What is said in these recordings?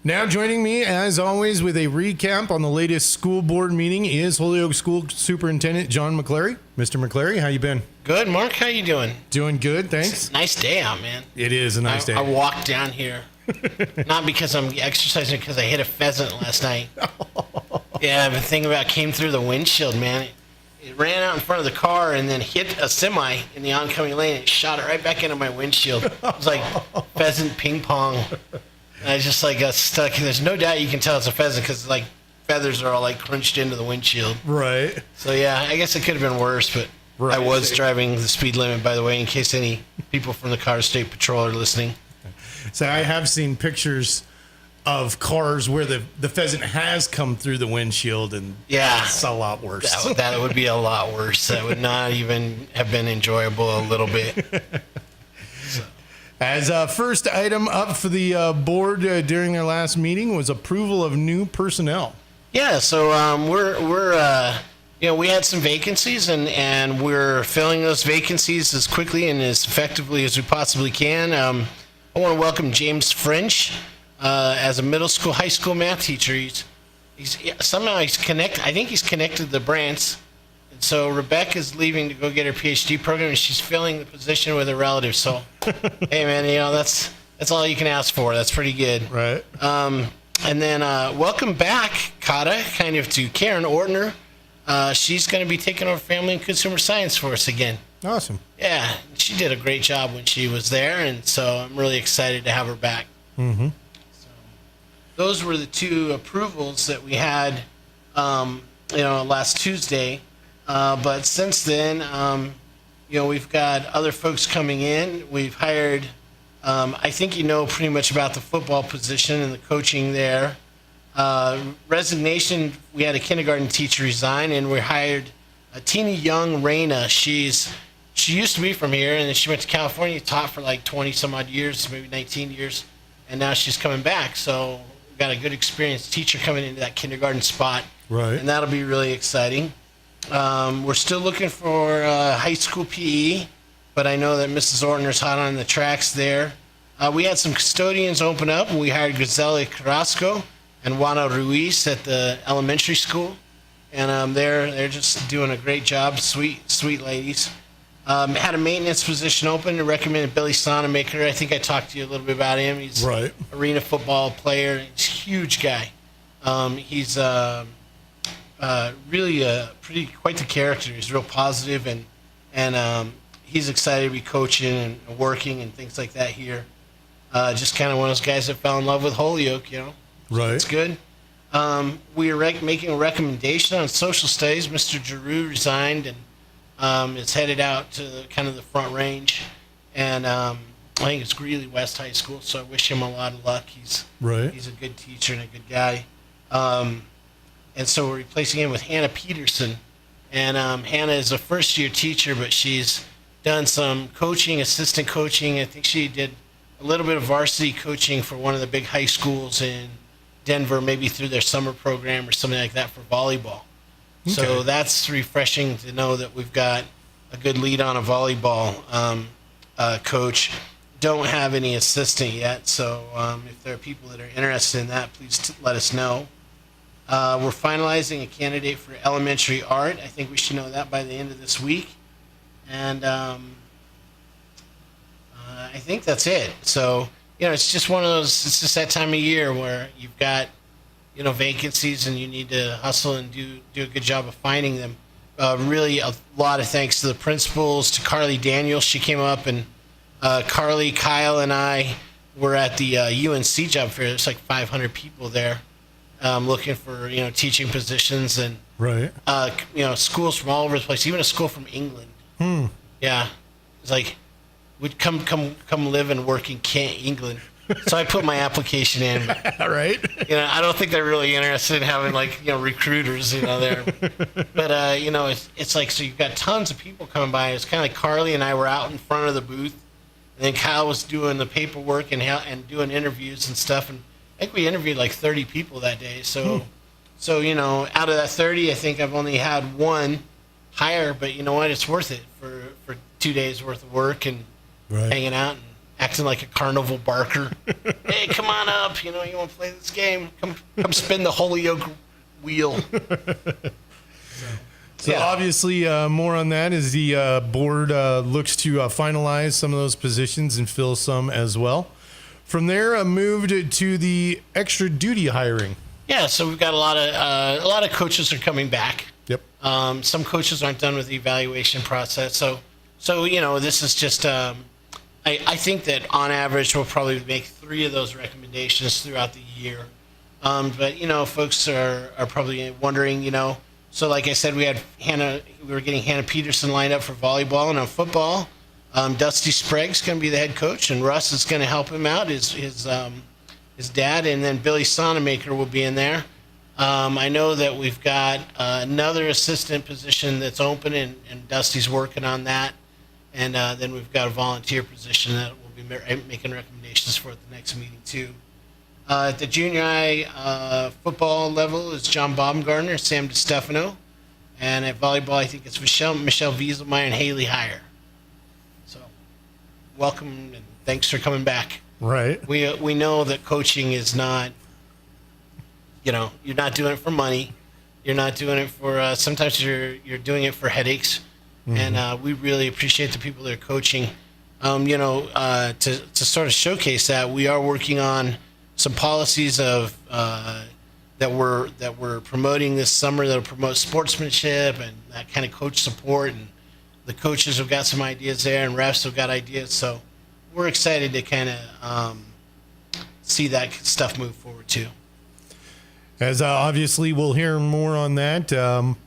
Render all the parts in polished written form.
Now joining me, as always, with a recap on the latest school board meeting is Holyoke School Superintendent John McCleary. Mr. McCleary, how you been? Good, Mark. How you doing? Doing good, thanks. It's a nice day out, man. It is a nice day. I walked down here, not because I'm exercising, because I hit a pheasant last night. Yeah, I've been thinking about it. Came through the windshield, man. It ran out in front of the car and then hit a semi in the oncoming lane. It shot it right back into my windshield. It was like pheasant ping pong. And I just got stuck. There's no doubt you can tell it's a pheasant because feathers are all crunched into the windshield. Right. So yeah, I guess it could have been worse, but right. I was driving the speed limit, by the way, in case any people from the Car State Patrol are listening. So I have seen pictures of cars where the pheasant has come through the windshield, and it's a lot worse. That would be a lot worse. That would not even have been enjoyable a little bit. So. As first item up for the board during their last meeting was approval of new personnel. Yeah, so we had some vacancies, and we're filling those vacancies as quickly and as effectively as we possibly can. I want to welcome James French as a middle school, high school math teacher. He's connected. I think he's connected to the branch. And so Rebecca's leaving to go get her PhD program, and she's filling the position with her relative. So, hey, man, that's all you can ask for. That's pretty good. Right. And then welcome back, Kata, to Karen Ortner. She's going to be taking over family and consumer science for us again. Awesome. Yeah, she did a great job when she was there, and so I'm really excited to have her back. Mm-hmm. So, those were the two approvals that we had, last Tuesday. But since then, we've got other folks coming in. We've hired, I think pretty much about the football position and the coaching there. Resignation, we had a kindergarten teacher resign, and we hired a teeny young Raina. She used to be from here, and then she went to California, taught for 20 some odd years, maybe 19 years, and now she's coming back. So we've got a good experienced teacher coming into that kindergarten spot. Right. And that'll be really exciting. We're still looking for high school PE, but I know that Mrs. Ortner's hot on the tracks there. We had some custodians open up, and we hired Grisela Carrasco and Juana Ruiz at the elementary school. And they're just doing a great job, sweet ladies. Had a maintenance position open and recommended Billy Sonamaker. I think I talked to you a little bit about him. He's right. Arena football player. He's a huge guy. He's really quite the character. He's real positive, and he's excited to be coaching and working and things like that here. Just kind of one of those guys that fell in love with Holyoke, Right. It's good. We are making a recommendation on social studies. Mr. Giroux resigned and is headed out to the front range. And I think it's Greeley West High School, so I wish him a lot of luck. He's a good teacher and a good guy. And so we're replacing him with Hannah Peterson. And Hannah is a first-year teacher, but she's done some coaching, assistant coaching. I think she did a little bit of varsity coaching for one of the big high schools in Denver, maybe through their summer program or something like that for volleyball. Okay. So that's refreshing to know that we've got a good lead on a volleyball coach. Don't have any assistant yet, so if there are people that are interested in that, please let us know. We're finalizing a candidate for elementary art. I think we should know that by the end of this week. And I think that's it. So, it's just one of those, it's just that time of year where you've got, vacancies and you need to hustle and do a good job of finding them. Really a lot of thanks to the principals, to Carly Daniels. She came up, and Carly, Kyle, and I were at the UNC job fair. There's 500 people there. Looking for teaching positions, and right. Schools from all over the place, even a school from England. Yeah, it's would come live and work in Kent, England. So I put my application in. Right. I don't think they're really interested in having recruiters there. But it's so you've got tons of people coming by. It's kind of like Carly and I were out in front of the booth, and then Kyle was doing the paperwork and doing interviews and stuff, and I think we interviewed 30 people that day. So, out of that 30, I think I've only had one hire, but you know what? It's worth it for 2 days worth of work and hanging out and acting like a carnival barker. Hey, come on up. You want to play this game? Come spin the Holyoke wheel. So obviously, more on that as the board looks to finalize some of those positions and fill some as well. From there, moved to the extra duty hiring. Yeah, so we've got a lot of coaches are coming back. Yep. Some coaches aren't done with the evaluation process. So this is just. I think that on average we'll probably make 3 of those recommendations throughout the year. But folks are probably wondering. So like I said, we were getting Hannah Peterson lined up for volleyball, and on football, Dusty Sprague's going to be the head coach, and Russ is going to help him out. His dad, and then Billy Sonamaker will be in there. I know that we've got another assistant position that's open, and Dusty's working on that. And then we've got a volunteer position that we'll be making recommendations for at the next meeting, too. At the junior high football level is John Baumgartner, Sam DiStefano. And at volleyball, I think it's Michelle Wieselmeyer and Haley Heyer. So welcome, and thanks for coming back. Right. We know that coaching is not, you're not doing it for money. You're not doing it for, sometimes you're doing it for headaches. Mm-hmm. And we really appreciate the people that are coaching. To sort of showcase that, we are working on some policies of that we're promoting this summer that'll promote sportsmanship and that kind of coach support. And the coaches have got some ideas there, and refs have got ideas. So we're excited to kind of see that stuff move forward too. As obviously we'll hear more on that,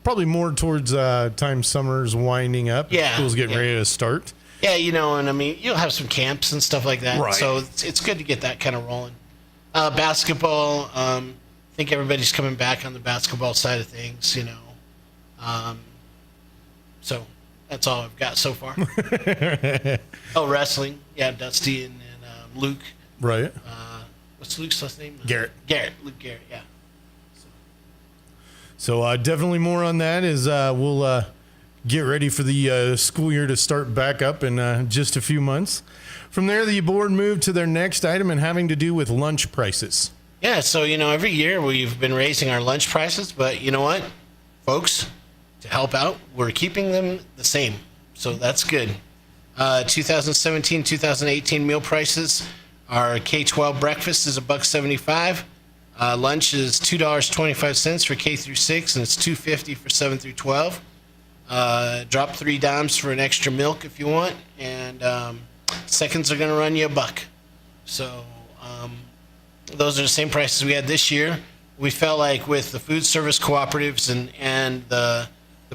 probably more towards time summer's winding up. Yeah, school's getting ready to start. Yeah, and I mean, you'll have some camps and stuff like that. Right. So it's good to get that kind of rolling. Basketball, I think everybody's coming back on the basketball side of things, so that's all I've got so far. Wrestling. Yeah, Dusty and Luke. Right. What's Luke's last name? Garrett. Luke Garrett, yeah. So definitely more on that as we'll get ready for the school year to start back up in just a few months. From there, the board moved to their next item and having to do with lunch prices. Yeah, so, every year we've been raising our lunch prices, but you know what, folks, to help out, we're keeping them the same. So that's good. 2017, 2018 meal prices, our K-12 breakfast is $1.75. Lunch is $2.25 for K through 6, and it's $2.50 for 7 through 12. Drop 3 dimes for an extra milk if you want, and seconds are going to run you $1. So those are the same prices we had this year. We felt like with the food service cooperatives and the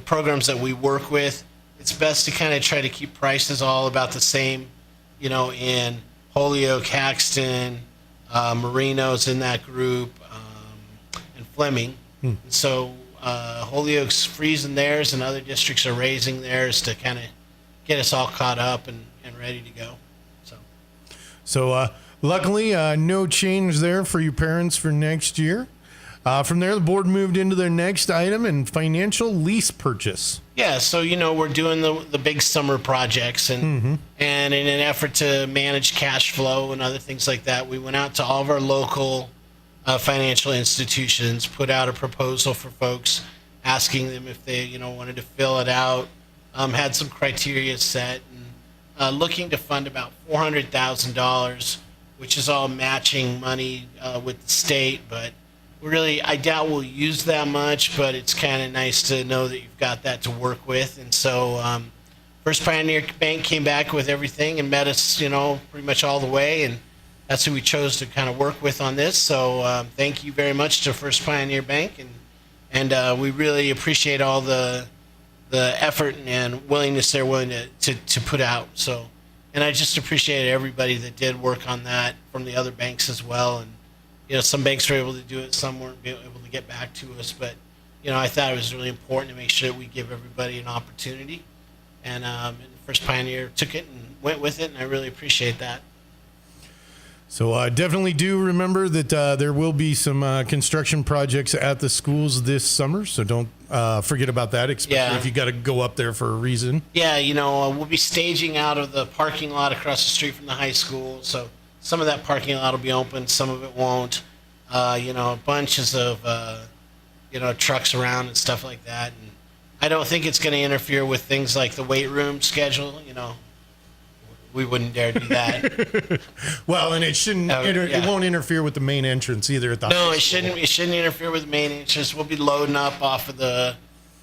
programs that we work with, it's best to kind of try to keep prices all about the same, in Holyoke, Caxton, Marino's in that group, and Fleming. So Holyoke's freezing theirs, and other districts are raising theirs to kind of get us all caught up and ready to go. So luckily, no change there for you parents for next year. From there, the board moved into their next item and financial lease purchase. Yeah, so we're doing the big summer projects, and in an effort to manage cash flow and other things like that, we went out to all of our local financial institutions, put out a proposal for folks, asking them if they wanted to fill it out, had some criteria set, and looking to fund about $400,000, which is all matching money with the state, but I doubt we'll use that much, but it's kind of nice to know that you've got that to work with. And so First Pioneer Bank came back with everything and met us, pretty much all the way, and that's who we chose to kind of work with on this. So thank you very much to First Pioneer Bank, and we really appreciate all the effort and willingness they're willing to put out. So, and I just appreciate everybody that did work on that from the other banks as well. And some banks were able to do it, some weren't able to get back to us, but I thought it was really important to make sure we give everybody an opportunity. And First Pioneer took it and went with it, and I really appreciate that. So definitely do remember that there will be some construction projects at the schools this summer. So don't forget about that, especially if you got to go up there for a reason. Yeah, we'll be staging out of the parking lot across the street from the high school. So some of that parking lot will be open, some of it won't. Bunches of, trucks around and stuff like that. And I don't think it's going to interfere with things like the weight room schedule. We wouldn't dare do that. Well, and it shouldn't. It won't interfere with the main entrance either. At the no, it shouldn't. It shouldn't interfere with the main entrance. We'll be loading up off of the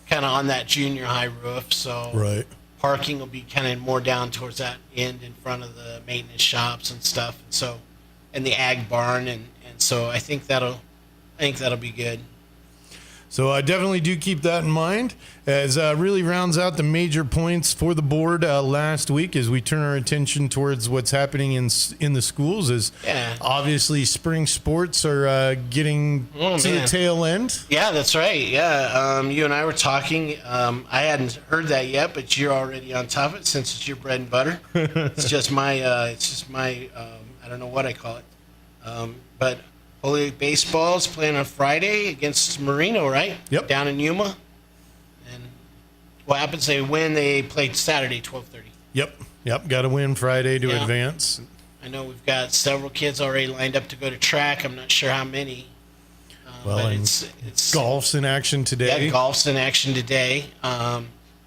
kind of on that junior high roof. So parking will be kind of more down towards that end in front of the maintenance shops and stuff. And the ag barn, and so I think that'll be good. So I definitely do keep that in mind as really rounds out the major points for the board last week as we turn our attention towards what's happening in the schools. As obviously spring sports are getting to the tail end. Yeah, that's right. Yeah, you and I were talking. I hadn't heard that yet, but you're already on top of it since it's your bread and butter. It's just my I don't know what I call it, but. Holyoke baseball is playing on Friday against Marino, right? Yep. Down in Yuma. And what happens? They win. They play Saturday, 12:30. Yep. Got to win Friday to advance. I know we've got several kids already lined up to go to track. I'm not sure how many. But it's golf's in action today. Yeah, golf's in action today.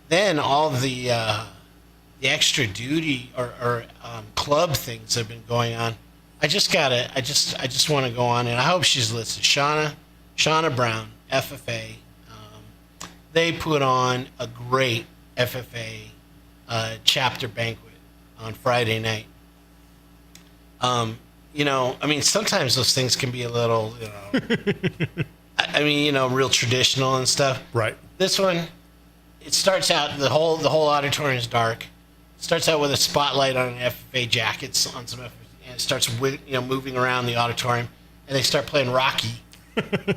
Then all the extra duty or club things have been going on. I just want to go on, and I hope she's listed. Shauna Brown, FFA. They put on a great FFA chapter banquet on Friday night. Sometimes those things can be a little, real traditional and stuff. Right. This one, it starts out, the whole auditorium is dark. It starts out with a spotlight on FFA jackets on some FFA. And it starts, moving around the auditorium, and they start playing Rocky,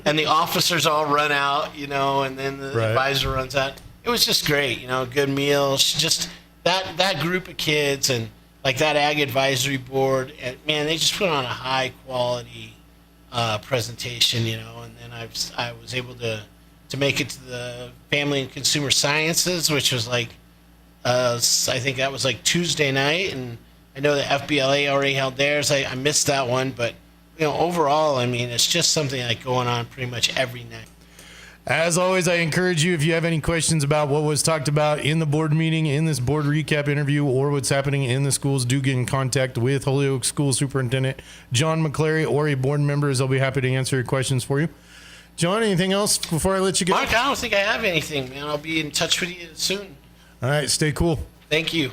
and the officers all run out, and then the advisor runs out. It was just great, good meals, just that group of kids, and like that ag advisory board, and man, they just put on a high quality presentation, and then I was able to make it to the family and consumer sciences, which was like, I think that was like Tuesday night, and I know the FBLA already held theirs. I missed that one, but overall, it's just something like going on pretty much every night. As always, I encourage you, if you have any questions about what was talked about in the board meeting, in this board recap interview, or what's happening in the schools, do get in contact with Holyoke School Superintendent John McCleary or a board member, as they'll be happy to answer your questions for you. John, anything else before I let you go? Mark, I don't think I have anything, man. I'll be in touch with you soon. All right, stay cool. Thank you.